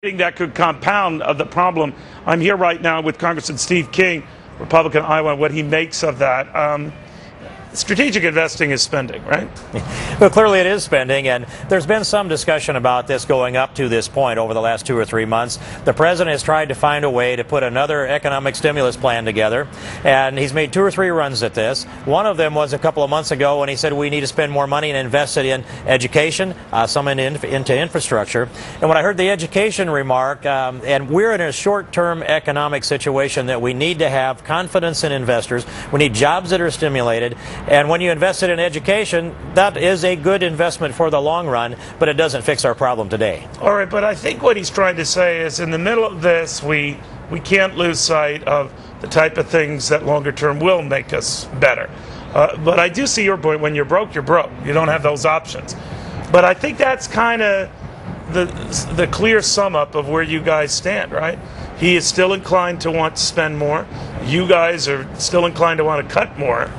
That could compound the problem. I'm here right now with Congressman Steve King, Republican Iowa, what he makes of that. Strategic investing is spending, right? Well, clearly it is spending, and there's been some discussion about this going up to this point over the last 2 or 3 months. The president has tried to find a way to put another economic stimulus plan together, and he's made 2 or 3 runs at this. One of them was a couple of months ago when he said we need to spend more money and invest it in education, some into infrastructure. And when I heard the education remark, and we're in a short-term economic situation that we need to have confidence in investors, we need jobs that are stimulated. And when you invest it in education, that is a good investment for the long run, but it doesn't fix our problem today. All right, but I think what he's trying to say is in the middle of this, we can't lose sight of the type of things that longer term will make us better. But I do see your point. When you're broke, you're broke. You don't have those options. But I think that's kind of the clear sum up of where you guys stand, right? He is still inclined to want to spend more. You guys are still inclined to want to cut more.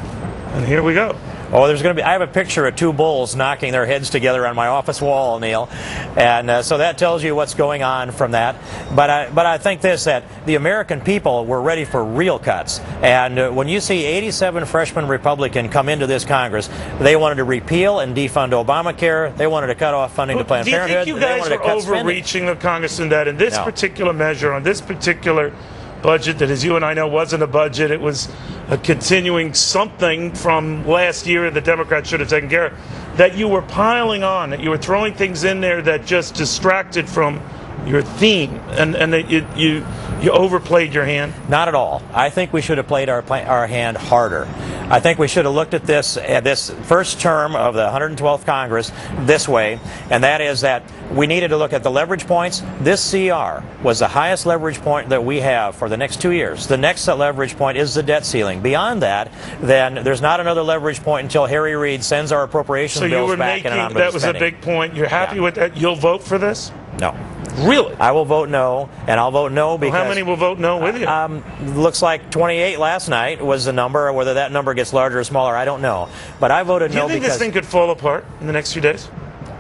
And here we go. Oh, I have a picture of 2 bulls knocking their heads together on my office wall, Neil. And so that tells you what's going on from that. But I think that the American people were ready for real cuts. And when you see 87 freshman Republican come into this Congress, they wanted to repeal and defund Obamacare. They wanted to cut off funding to Planned Parenthood. Do you think you guys were overreaching the Congressman that in this particular measure, on this particular budget that, as you and I know, wasn't a budget, it was a continuing something from last year that Democrats should have taken care of, that you were piling on, that you were throwing things in there that just distracted from your theme, and that you overplayed your hand? Not at all. I think we should have played our hand harder. I think we should have looked at this first term of the 112th Congress this way, and that is that we needed to look at the leverage points. This CR was the highest leverage point that we have for the next 2 years. The next leverage point is the debt ceiling. Beyond that, then there's not another leverage point until Harry Reid sends our appropriation bills back in an omnibus that was spending. A big point. You're happy with that? You'll vote for this? No. Really? I will vote no, and I'll vote no because... Well, how many will vote no with you? Looks like 28 last night was the number. Whether that number gets larger or smaller, I don't know. But I voted no because... Do you think this thing could fall apart in the next few days?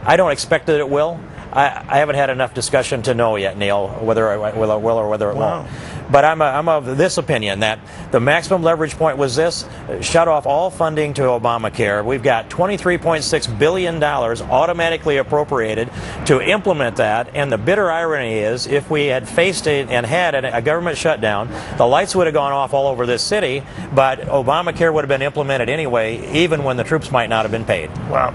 I don't expect that it will. I haven't had enough discussion to know yet, Neil, whether it will or whether it won't. But I'm of this opinion that the maximum leverage point was this: shut off all funding to Obamacare. We've got $23.6 billion automatically appropriated to implement that. And the bitter irony is, if we had faced and had a government shutdown, the lights would have gone off all over this city, but Obamacare would have been implemented anyway, even when the troops might not have been paid. Wow.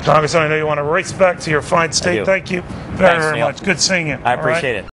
Congressman, I know you want to race back to your fine state. Thank you very much. Good seeing you. I appreciate it.